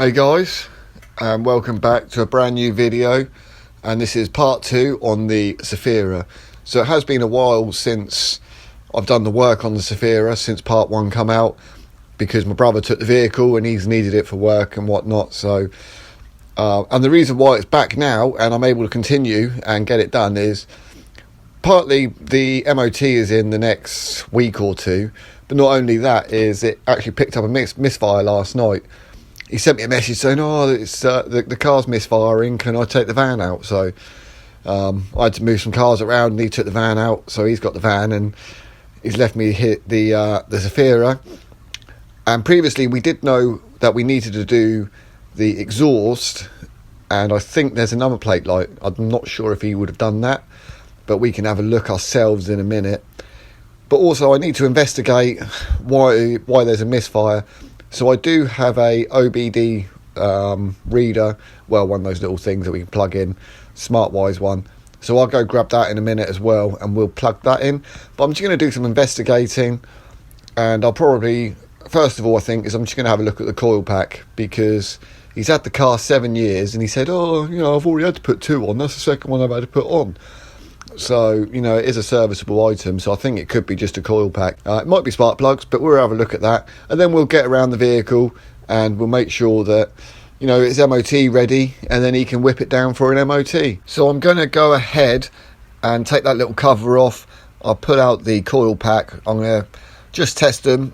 Hey guys, and welcome back to a brand new video, and this is part 2 on the Zafira. So it has been a while since I've done the work on the Zafira, since part 1 come out, because my brother took the vehicle and he's needed it for work and whatnot. So and the reason why it's back now and I'm able to continue and get it done is partly the MOT is in the next week or two, but not only that, is it actually picked up a misfire last night. He sent me a message saying, it's the car's misfiring, can I take the van out? So I had to move some cars around and he took the van out, so he's got the van and he's left me hit the Zafira. And previously we did know that we needed to do the exhaust, and I think there's a number plate light. I'm not sure if he would have done that, but we can have a look ourselves in a minute. But also I need to investigate why there's a misfire. So I do have a OBDII reader, well, one of those little things that we can plug in, SmartWise one. So I'll go grab that in a minute as well, and we'll plug that in. But I'm just going to do some investigating, and I'll probably, first of all, I think, is I'm just going to have a look at the coil pack, because he's had the car 7 years, and he said, I've already had to put 2 on. That's the second one I've had to put on. So, it is a serviceable item, so I think it could be just a coil pack. It might be spark plugs, but we'll have a look at that. And then we'll get around the vehicle and we'll make sure that, it's MOT ready, and then he can whip it down for an MOT. So I'm going to go ahead and take that little cover off. I'll put out the coil pack. I'm going to just test them.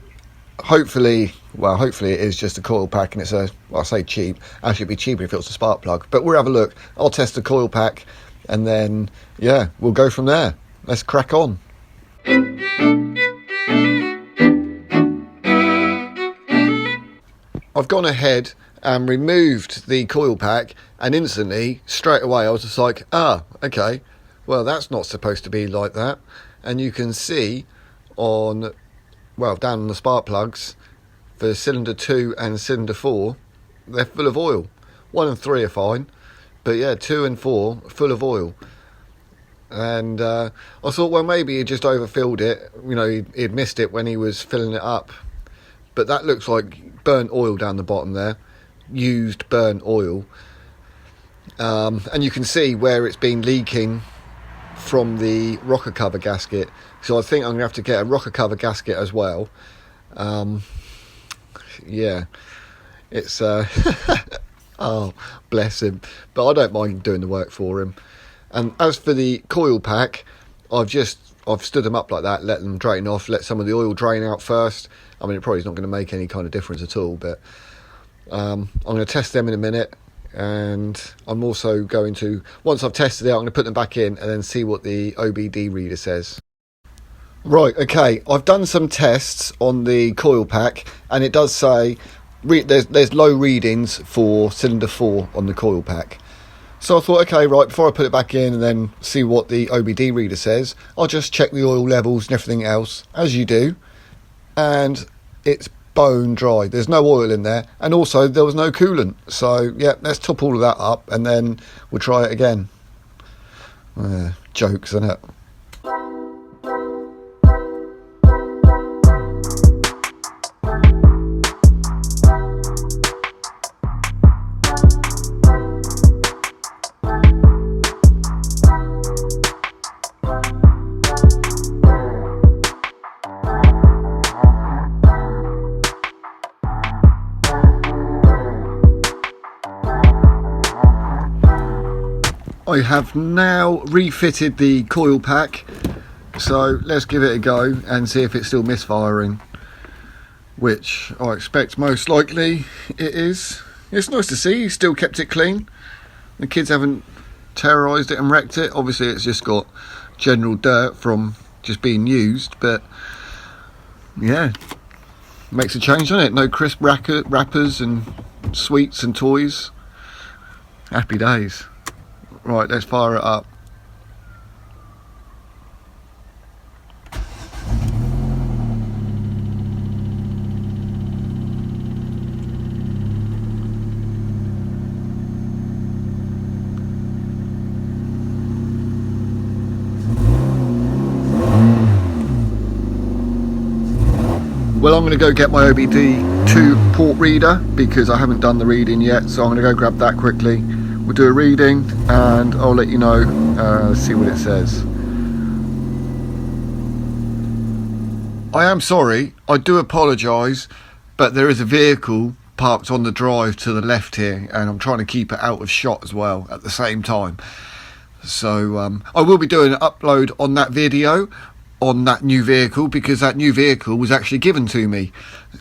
Hopefully it is just a coil pack, and it's I say cheap. Actually, it'd be cheaper if it was a spark plug. But we'll have a look. I'll test the coil pack, and then, we'll go from there. Let's crack on. I've gone ahead and removed the coil pack, and instantly, straight away, I was just like, okay, well, that's not supposed to be like that. And you can see down on the spark plugs, for cylinder 2 and cylinder 4, they're full of oil. 1 and 3 are fine, but 2 and 4 full of oil. And I thought, well, maybe he just overfilled it. He'd missed it when he was filling it up. But that looks like burnt oil down the bottom there, used burnt oil. And you can see where it's been leaking from the rocker cover gasket. So I think I'm going to have to get a rocker cover gasket as well. It's oh, bless him. But I don't mind doing the work for him. And as for the coil pack, I've stood them up like that, let them drain off, let some of the oil drain out first. I mean, it probably is not going to make any kind of difference at all, but I'm going to test them in a minute. And I'm also going to, once I've tested it, I'm going to put them back in and then see what the OBD reader says. Right, okay, I've done some tests on the coil pack, and it does say there's low readings for cylinder 4 on the coil pack. So I thought, okay, right, before I put it back in and then see what the OBD reader says, I'll just check the oil levels and everything else, as you do. And it's bone dry. There's no oil in there, and also there was no coolant. So, let's top all of that up, and then we'll try it again. Jokes, isn't it? I have now refitted the coil pack, so let's give it a go and see if it's still misfiring, which I expect most likely it is. It's nice to see he's still kept it clean. The kids haven't terrorised it and wrecked it. Obviously it's just got general dirt from just being used, but makes a change on it. No crisp wrappers and sweets and toys. Happy days. Right, let's fire it up. Well, I'm going to go get my OBD OBDII port reader because I haven't done the reading yet, so I'm going to go grab that quickly. We'll do a reading and I'll let you know, see what it says. I am sorry, I do apologise, but there is a vehicle parked on the drive to the left here and I'm trying to keep it out of shot as well at the same time. So I will be doing an upload on that video on that new vehicle because that new vehicle was actually given to me.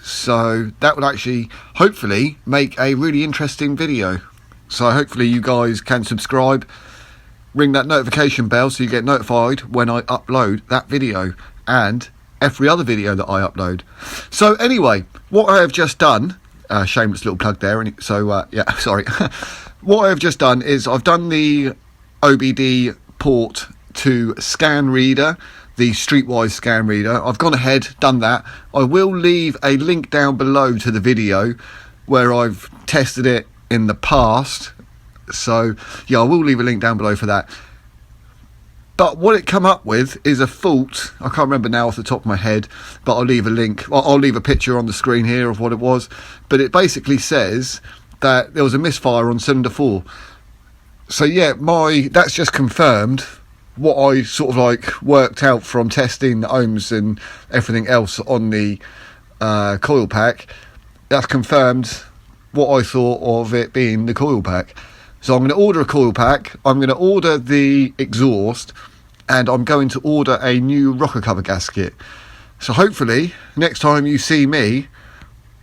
So that will actually hopefully make a really interesting video. So hopefully you guys can subscribe, ring that notification bell so you get notified when I upload that video and every other video that I upload. So anyway, what I have just done, shameless little plug there, so yeah, sorry. What I have just done is I've done the OBDII port to scan reader, the streetwise scan reader. I've gone ahead, done that. I will leave a link down below to the video where I've tested it in the past, so yeah, I will leave a link down below for that. But what it come up with is a fault. I can't remember now off the top of my head, but I'll leave a link. I'll leave a picture on the screen here of what it was. But it basically says that there was a misfire on cylinder 4. So yeah, that's just confirmed what I sort of like worked out from testing the ohms and everything else on the coil pack. That's confirmed what I thought of it being the coil pack. So I'm going to order a coil pack, I'm going to order the exhaust, and I'm going to order a new rocker cover gasket. So hopefully next time you see me,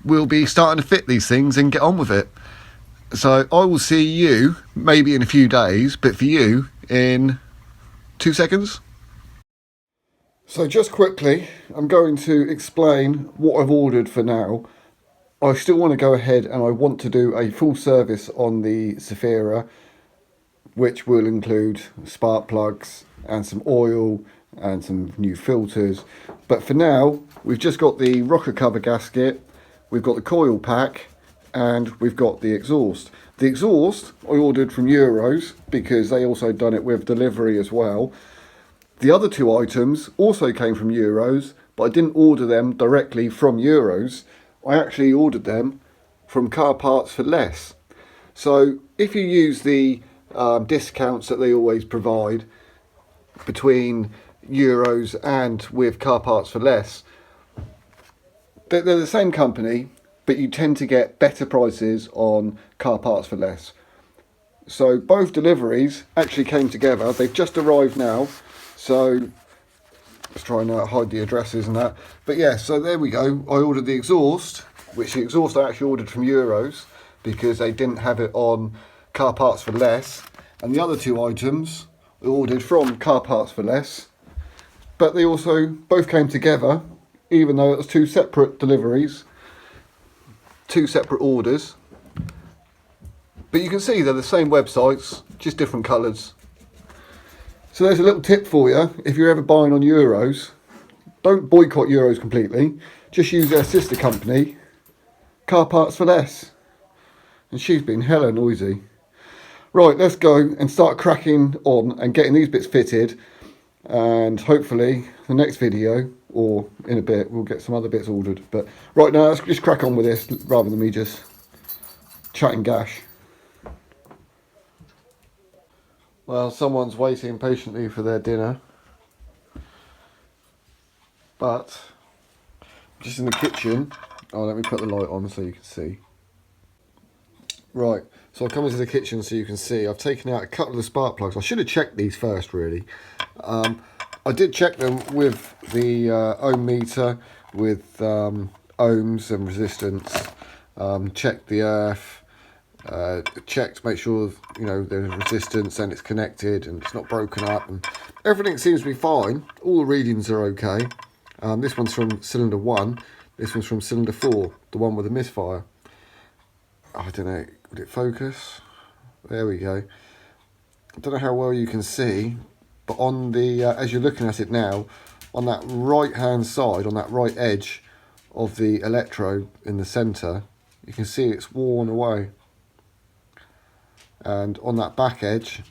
we'll be starting to fit these things and get on with it. So I will see you maybe in a few days, but for you in 2 seconds. So just quickly, I'm going to explain what I've ordered for now. I still want to go ahead and I want to do a full service on the Zafira, which will include spark plugs and some oil and some new filters. But for now, we've just got the rocker cover gasket, we've got the coil pack, and we've got the exhaust. The exhaust I ordered from Euros because they also done it with delivery as well. The other two items also came from Euros, but I didn't order them directly from Euros. I actually ordered them from Car Parts for Less. So if you use the discounts that they always provide between Euros and with Car Parts for Less, they're the same company, but you tend to get better prices on Car Parts for Less. So both deliveries actually came together. They've just arrived now, so let's try and hide the addresses and that. But yeah, so there we go. I ordered the exhaust, which the exhaust I actually ordered from Euros because they didn't have it on Car Parts for Less. And the other two items I ordered from Car Parts for Less, but they also both came together, even though it was two separate deliveries, two separate orders. But you can see they're the same websites, just different colours. So there's a little tip for you. If you're ever buying on Euros, don't boycott Euros completely. Just use their sister company, Car Parts for Less. And she's been hella noisy. Right, let's go and start cracking on and getting these bits fitted. And hopefully the next video, or in a bit, we'll get some other bits ordered. But right now, let's just crack on with this rather than me just chatting gash. Well, someone's waiting patiently for their dinner, but just in the kitchen. Oh, let me put the light on so you can see. Right, so I'll come into the kitchen so you can see. I've taken out a couple of the spark plugs. I should have checked these first, really. I did check them with the ohm meter, with ohms and resistance. Checked the earth. Check to make sure there's resistance and it's connected and it's not broken up, and everything seems to be fine. All the readings are okay. This one's from cylinder 1, this one's from cylinder 4, the one with the misfire. I don't know, would it focus? There we go. I don't know how well you can see, but on the as you're looking at it now, on that right hand side, on that right edge of the electrode in the center, you can see it's worn away. And on that back edge,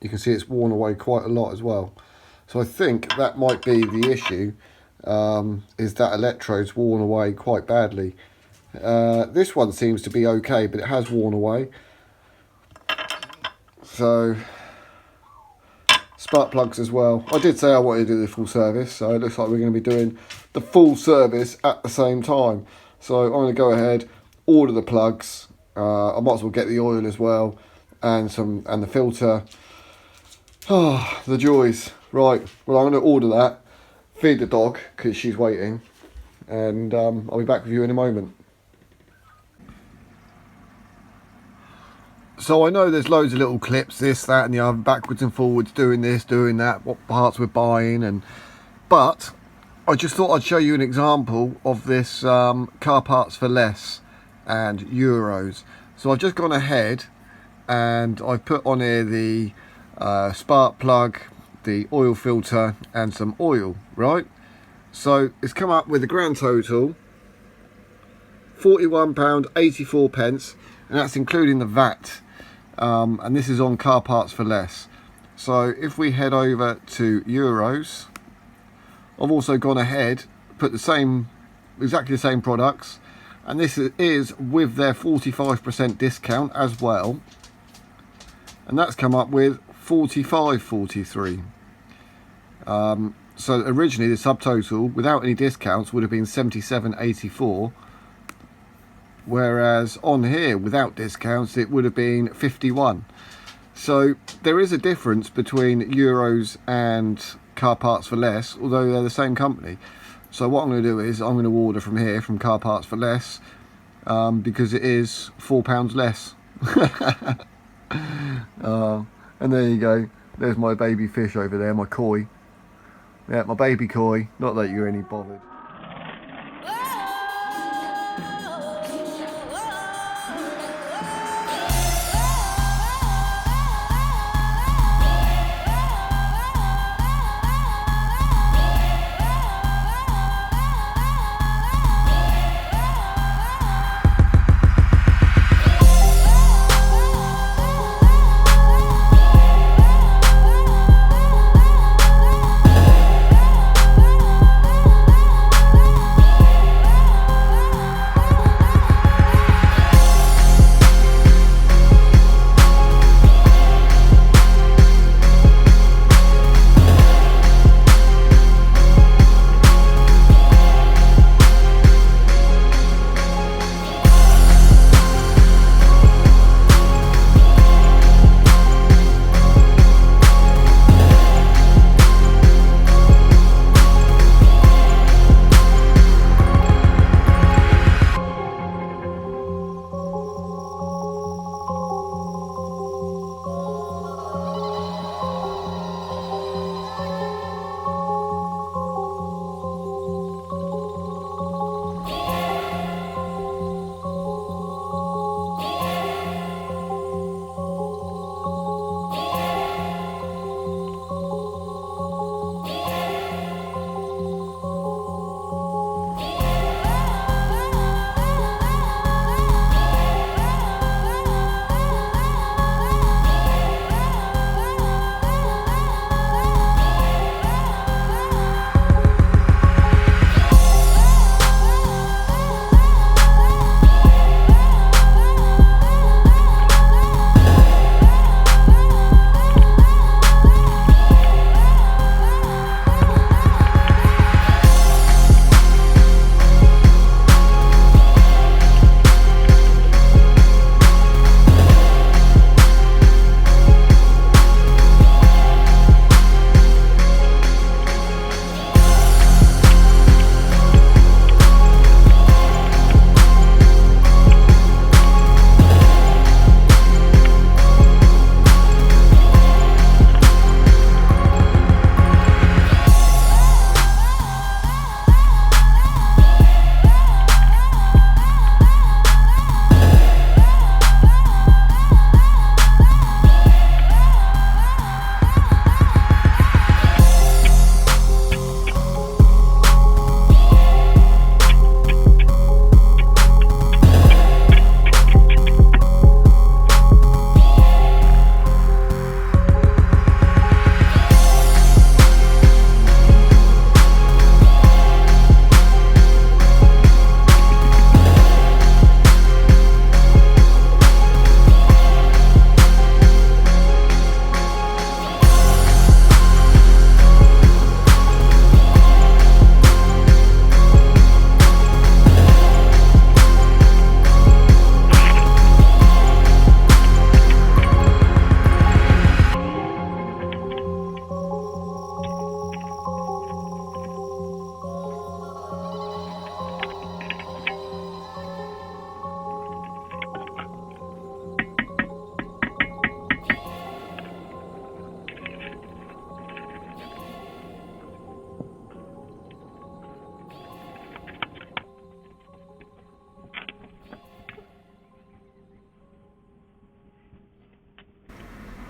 you can see it's worn away quite a lot as well. So I think that might be the issue, is that electrode's worn away quite badly. This one seems to be okay, but it has worn away. So spark plugs as well. I did say I wanted to do the full service, so it looks like we're going to be doing the full service at the same time. So I'm going to go ahead, order the plugs. I might as well get the oil as well, and the filter. Oh, the joys. Right, well, I'm going to order that, feed the dog because she's waiting, and I'll be back with you in a moment. So I know there's loads of little clips, this, that and the other, backwards and forwards, doing this, doing that, what parts we're buying, but I just thought I'd show you an example of this car parts for less and euros. So I've just gone ahead and I've put on here the spark plug, the oil filter and some oil, right? So it's come up with a grand total £41.84, and that's including the VAT. And this is on car parts for less. So if we head over to euros, I've also gone ahead, put exactly the same products, and this is with their 45% discount as well, and that's come up with 45.43. So originally the subtotal without any discounts would have been 77.84. Whereas on here without discounts it would have been 51. So there is a difference between euros and car parts for less, although they're the same company. So what I'm going to do is I'm going to order from here, from car parts for less, because it is £4 less. And there you go, there's my baby fish over there, my koi. Yeah, my baby koi, not that you're any bothered.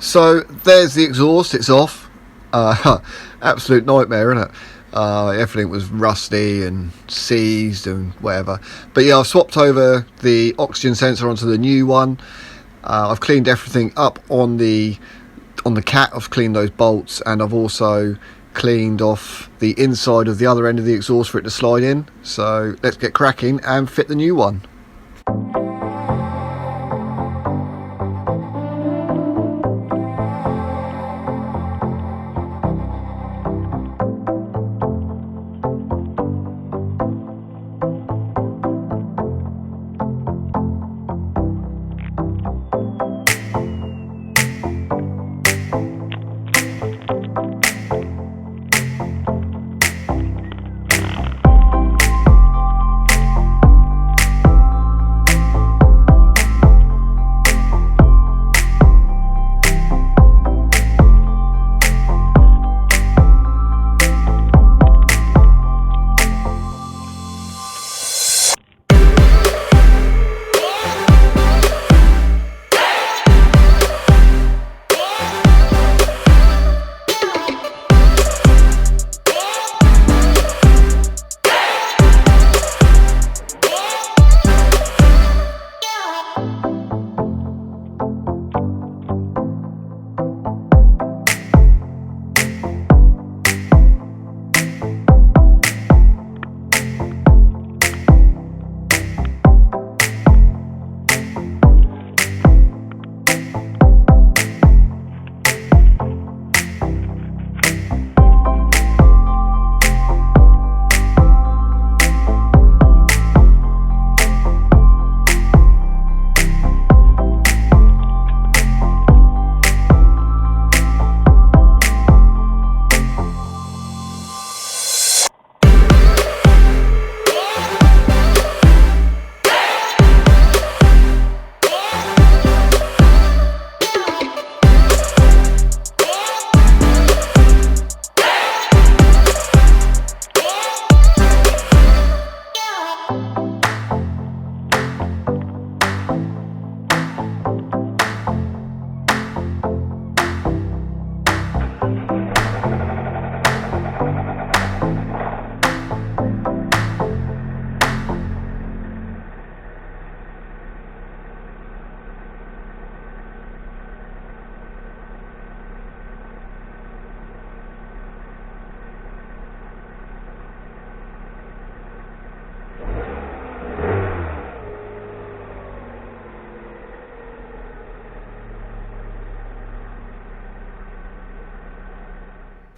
So there's the exhaust, it's off. Absolute nightmare, isn't it? Everything was rusty and seized and whatever. But yeah, I've swapped over the oxygen sensor onto the new one. I've cleaned everything up on the cat. I've cleaned those bolts, and I've also cleaned off the inside of the other end of the exhaust for it to slide in. So let's get cracking and fit the new one.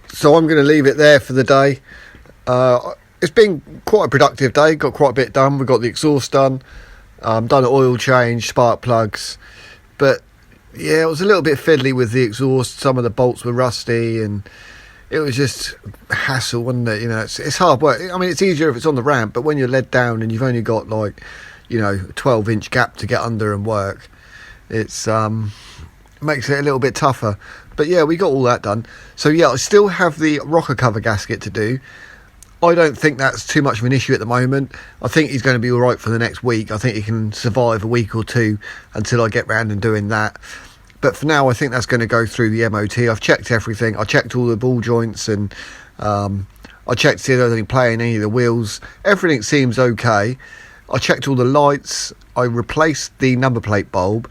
So I'm going to leave it there for the day. It's been quite a productive day, got quite a bit done. We got the exhaust done, done an oil change, spark plugs, but yeah, it was a little bit fiddly with the exhaust. Some of the bolts were rusty and it was just hassle, wasn't it? You know, it's hard work. I mean, it's easier if it's on the ramp, but when you're led down and you've only got like, 12-inch gap to get under and work, it's makes it a little bit tougher. But yeah, we got all that done. So yeah, I still have the rocker cover gasket to do. I don't think that's too much of an issue at the moment. I think he's going to be all right for the next week. I think he can survive a week or two until I get round and doing that. But for now, I think that's going to go through the MOT. I've checked everything. I checked all the ball joints and I checked to see if there's any play in any of the wheels. Everything seems okay. I checked all the lights. I replaced the number plate bulb.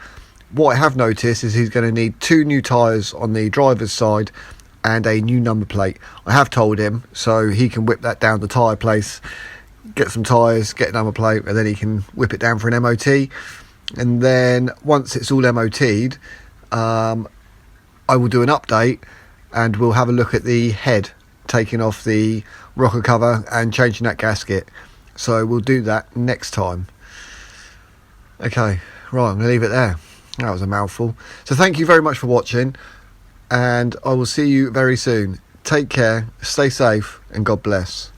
What I have noticed is he's going to need 2 new tyres on the driver's side and a new number plate. I have told him, so he can whip that down to tyre place, get some tyres, get a number plate, and then he can whip it down for an MOT. And then once it's all MOT'd, I will do an update and we'll have a look at the head, taking off the rocker cover and changing that gasket. So we'll do that next time. Okay, right, I'm going to leave it there. That was a mouthful. So thank you very much for watching, and I will see you very soon. Take care, stay safe, and God bless.